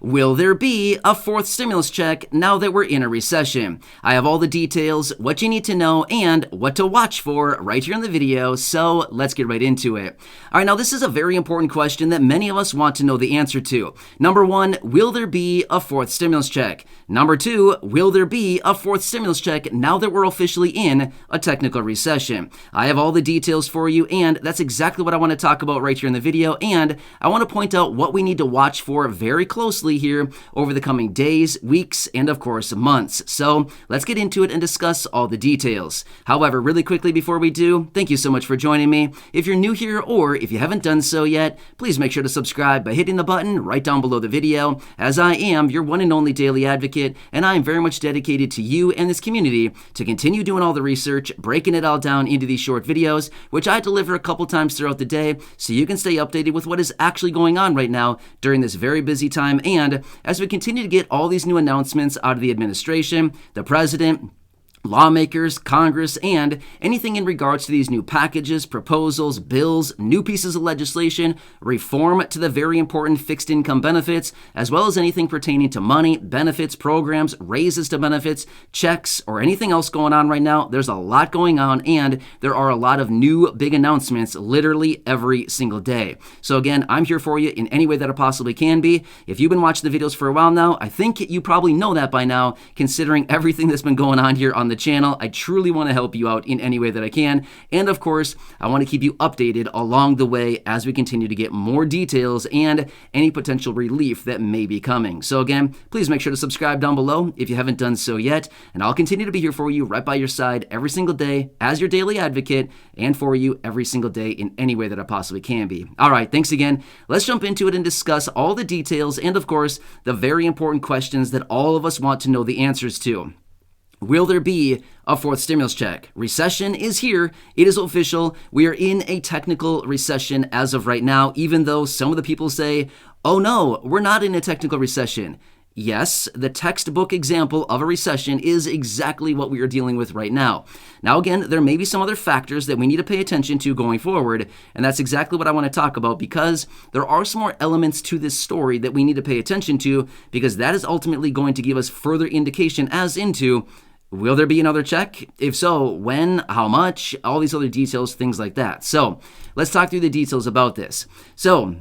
Will there be a fourth stimulus check now that we're in a recession? I have all the details, what you need to know, and what to watch for right here in the video, so let's get right into it. All right, now this is a very important question that many of us want to know the answer to. Number one, will there be a fourth stimulus check? Number two, will there be a fourth stimulus check now that we're officially in a technical recession? I have all the details for you, and that's exactly what I want to talk about right here in the video, and I want to point out what we need to watch for very closely here over the coming days, weeks, and of course months. So let's get into it and discuss all the details. However, really quickly before we do, thank you so much for joining me. If you're new here or if you haven't done so yet, please make sure to subscribe by hitting the button right down below the video, as I am your one and only daily advocate, and I am very much dedicated to you and this community to continue doing all the research, breaking it all down into these short videos, which I deliver a couple times throughout the day so you can stay updated with what is actually going on right now during this very busy time, and as we continue to get all these new announcements out of the administration, the president, lawmakers, Congress, and anything in regards to these new packages, proposals, bills, new pieces of legislation, reform to the very important fixed income benefits, as well as anything pertaining to money, benefits, programs, raises to benefits, checks, or anything else going on right now. There's a lot going on, and there are a lot of new big announcements literally every single day. So again, I'm here for you in any way that I possibly can be. If you've been watching the videos for a while now, I think you probably know that by now, considering everything that's been going on here on the channel. I truly want to help you out in any way that I can. And of course, I want to keep you updated along the way as we continue to get more details and any potential relief that may be coming. So again, please make sure to subscribe down below if you haven't done so yet. And I'll continue to be here for you right by your side every single day as your daily advocate and for you every single day in any way that I possibly can be. All right, thanks again. Let's jump into it and discuss all the details and of course, the very important questions that all of us want to know the answers to. Will there be a fourth stimulus check? Recession is here. It is official. We are in a technical recession as of right now, even though some of the people say, oh no, we're not in a technical recession. Yes, the textbook example of a recession is exactly what we are dealing with right now. Now again, there may be some other factors that we need to pay attention to going forward, and that's exactly what I want to talk about because there are some more elements to this story that we need to pay attention to because that is ultimately going to give us further indication as into will there be another check? If so, when, how much, all these other details, things like that. So let's talk through the details about this. So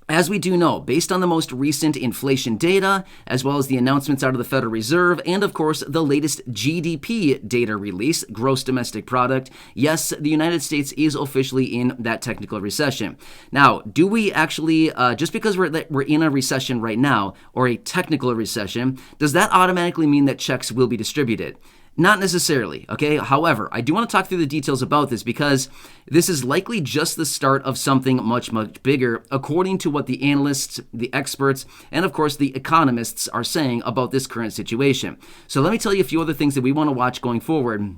as we do know, based on the most recent inflation data, as well as the announcements out of the Federal Reserve, and of course, the latest GDP data release, gross domestic product, yes, the United States is officially in that technical recession. Now, do we actually, just because we're in a recession right now, or a technical recession, does that automatically mean that checks will be distributed? Not necessarily, okay? However, I do want to talk through the details about this because this is likely just the start of something much, much bigger, according to what the analysts, the experts, and of course the economists are saying about this current situation. So let me tell you a few other things that we want to watch going forward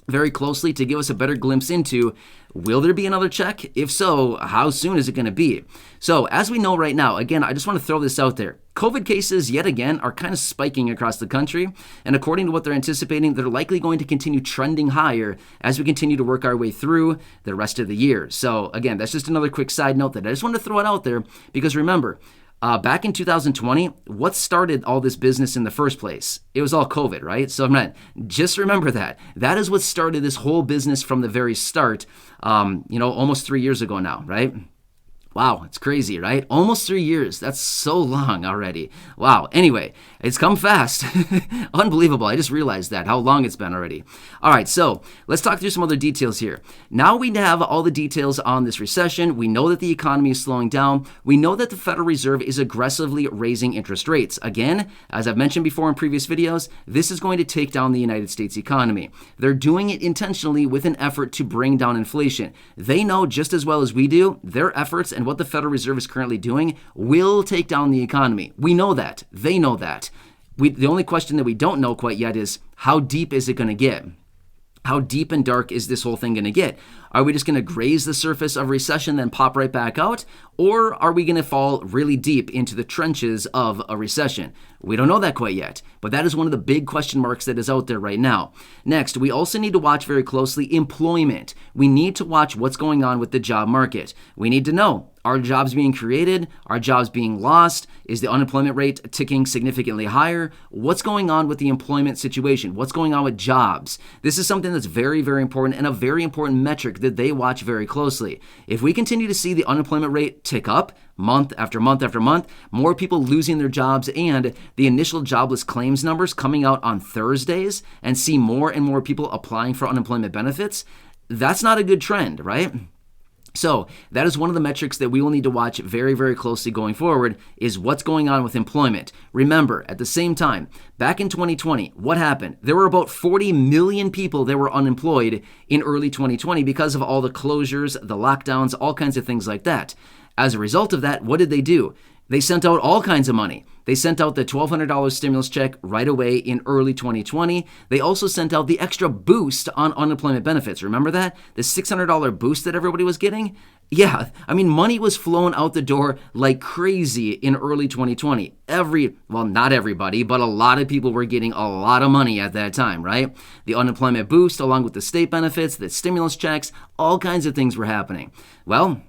very closely to give us a better glimpse into will there be another check? If so, how soon is it going to be? So as we know right now, again, I just want to throw this out there. COVID cases, yet again, are kind of spiking across the country. And according to what they're anticipating, they're likely going to continue trending higher as we continue to work our way through the rest of the year. So again, that's just another quick side note that I just wanted to throw it out there because remember, back in 2020, what started all this business in the first place? It was all COVID, right? So just remember that. That is what started this whole business from the very start, almost 3 years ago now, right? Wow, it's crazy, right? Almost 3 years. That's so long already. Wow. Anyway, it's come fast. Unbelievable. I just realized that, how long it's been already. All right, so let's talk through some other details here. Now we have all the details on this recession. We know that the economy is slowing down. We know that the Federal Reserve is aggressively raising interest rates. Again, as I've mentioned before in previous videos, this is going to take down the United States economy. They're doing it intentionally with an effort to bring down inflation. They know just as well as we do, their efforts and what the Federal Reserve is currently doing will take down the economy. We know that. They know that. The only question that we don't know quite yet is how deep is it going to get? How deep and dark is this whole thing going to get? Are we just going to graze the surface of recession, then pop right back out? Or are we going to fall really deep into the trenches of a recession? We don't know that quite yet, but that is one of the big question marks that is out there right now. Next, we also need to watch very closely employment. We need to watch what's going on with the job market. We need to know, Are jobs being created? Are jobs being lost? Is the unemployment rate ticking significantly higher? What's going on with the employment situation? What's going on with jobs? This is something that's very, very important and a very important metric that they watch very closely. If we continue to see the unemployment rate tick up month after month after month, more people losing their jobs, and the initial jobless claims numbers coming out on Thursdays, and see more and more people applying for unemployment benefits, that's not a good trend, right? So that is one of the metrics that we will need to watch very, very closely going forward, is what's going on with employment. Remember, at the same time, back in 2020, what happened? There were about 40 million people that were unemployed in early 2020 because of all the closures, the lockdowns, all kinds of things like that. As a result of that, what did they do? They sent out all kinds of money. They sent out the $1,200 stimulus check right away in early 2020. They also sent out the extra boost on unemployment benefits. Remember that? The $600 boost that everybody was getting? Yeah, I mean, money was flowing out the door like crazy in early 2020. Well, not everybody, but a lot of people were getting a lot of money at that time, right? The unemployment boost, along with the state benefits, the stimulus checks, all kinds of things were happening. Well,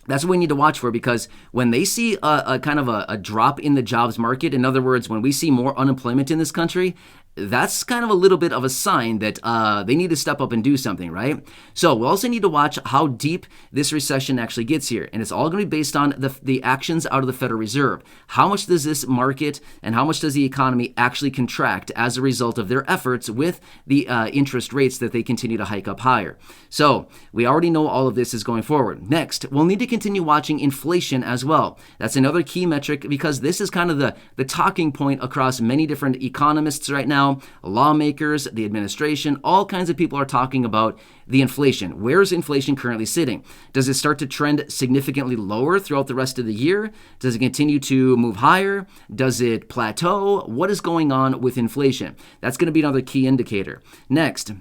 that's what we need to watch for, because when they see a kind of a drop in the jobs market, in other words, when we see more unemployment in this country, that's kind of a little bit of a sign that they need to step up and do something, right? So we also need to watch how deep this recession actually gets here. And it's all going to be based on the actions out of the Federal Reserve. How much does this market and how much does the economy actually contract as a result of their efforts with the interest rates that they continue to hike up higher? So we already know all of this is going forward. Next, we'll need to continue watching inflation as well. That's another key metric, because this is kind of the talking point across many different economists right now. Lawmakers, the administration, all kinds of people are talking about the inflation. Where is inflation currently sitting? Does it start to trend significantly lower throughout the rest of the year? Does it continue to move higher? Does it plateau? What is going on with inflation? That's going to be another key indicator. Next,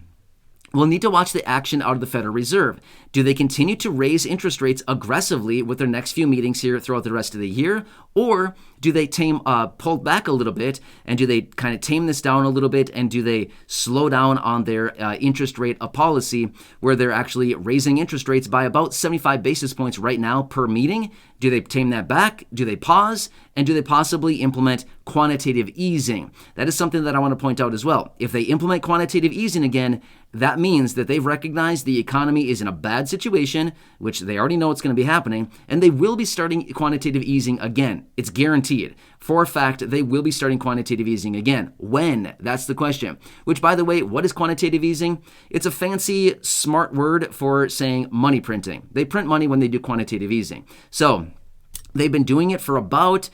we'll need to watch the action out of the Federal Reserve. Do they continue to raise interest rates aggressively with their next few meetings here throughout the rest of the year? Or do they pull back a little bit, and do they kind of tame this down a little bit, and do they slow down on their interest rate policy, where they're actually raising interest rates by about 75 basis points right now per meeting? Do they tame that back? Do they pause? And do they possibly implement quantitative easing? That is something that I want to point out as well. If they implement quantitative easing again, that means that they've recognized the economy is in a bad situation, which they already know it's going to be happening, and they will be starting quantitative easing again. It's guaranteed. For a fact, they will be starting quantitative easing again. When? That's the question. Which, by the way, what is quantitative easing? It's a fancy, smart word for saying money printing. They print money when they do quantitative easing. So they've been doing it for about,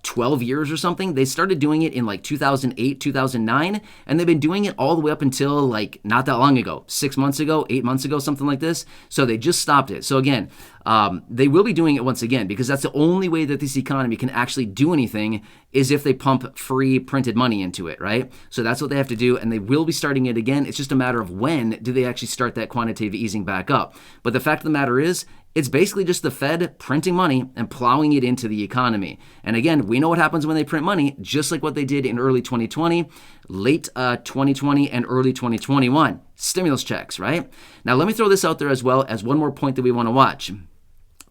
12 years or something? They started doing it in like 2008, 2009, and they've been doing it all the way up until like not that long ago, 6 months ago, 8 months ago, something like this. So they just stopped it. So again, they will be doing it once again, because that's the only way that this economy can actually do anything, is if they pump free printed money into it, right? So that's what they have to do, and they will be starting it again. It's just a matter of when do they actually start that quantitative easing back up. But the fact of the matter is, it's basically just the Fed printing money and plowing it into the economy. And again, we know what happens when they print money, just like what they did in early 2020, late 2020, and early 2021. Stimulus checks, right? Now, let me throw this out there as well as one more point that we want to watch.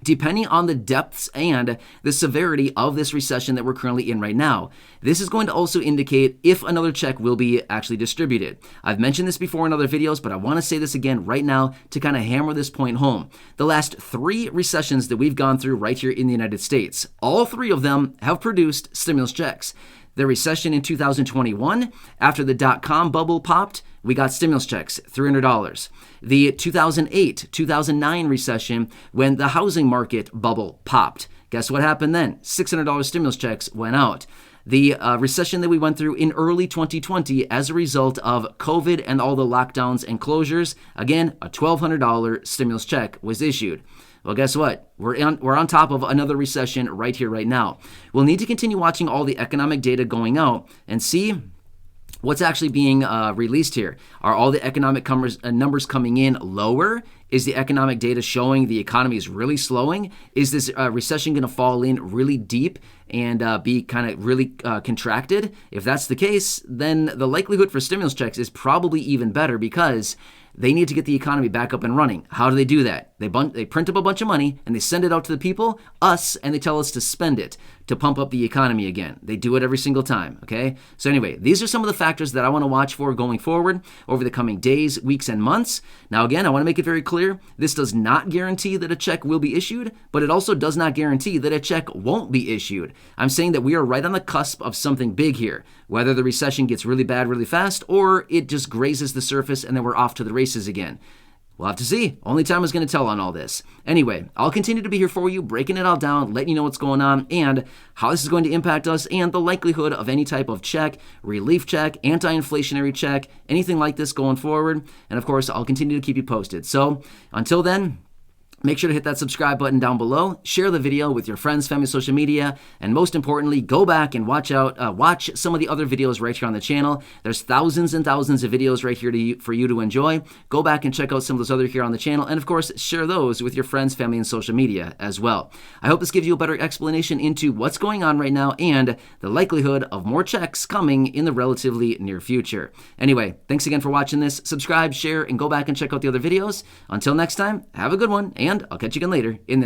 Depending on the depths and the severity of this recession that we're currently in right now, this is going to also indicate if another check will be actually distributed. I've mentioned this before in other videos, but I want to say this again right now to kind of hammer this point home. The last 3 recessions that we've gone through right here in the United States, all 3 of them have produced stimulus checks. The recession in 2021, after the dot-com bubble popped, we got stimulus checks, $300. The 2008-2009 recession, when the housing market bubble popped, guess what happened then? $600 stimulus checks went out. The recession that we went through in early 2020 as a result of COVID and all the lockdowns and closures, again, a $1,200 stimulus check was issued. Well, guess what? We're on top of another recession right here, right now. We'll need to continue watching all the economic data going out and see what's actually being released here. Are all the economic numbers coming in lower? Is the economic data showing the economy is really slowing? Is this recession going to fall in really deep and be kind of really contracted? If that's the case, then the likelihood for stimulus checks is probably even better, because They need to get the economy back up and running. How do they do that? They print up a bunch of money and they send it out to the people, us, and they tell us to spend it to pump up the economy again. They do it every single time, okay? So anyway, these are some of the factors that I want to watch for going forward over the coming days, weeks, and months. Now again, I want to make it very clear, this does not guarantee that a check will be issued, but it also does not guarantee that a check won't be issued. I'm saying that we are right on the cusp of something big here, whether the recession gets really bad really fast or it just grazes the surface and then we're off to the races again. We'll have to see. Only time is going to tell on all this. Anyway, I'll continue to be here for you, breaking it all down, letting you know what's going on and how this is going to impact us and the likelihood of any type of check, relief check, anti-inflationary check, anything like this going forward. And of course, I'll continue to keep you posted. So until then, make sure to hit that subscribe button down below, share the video with your friends, family, social media, and most importantly, go back and watch some of the other videos right here on the channel. There's thousands and thousands of videos right here for you to enjoy. Go back and check out some of those other here on the channel, and of course, share those with your friends, family, and social media as well. I hope this gives you a better explanation into what's going on right now and the likelihood of more checks coming in the relatively near future. Anyway, thanks again for watching this. Subscribe, share, and go back and check out the other videos. Until next time, have a good one, and I'll catch you again later in the next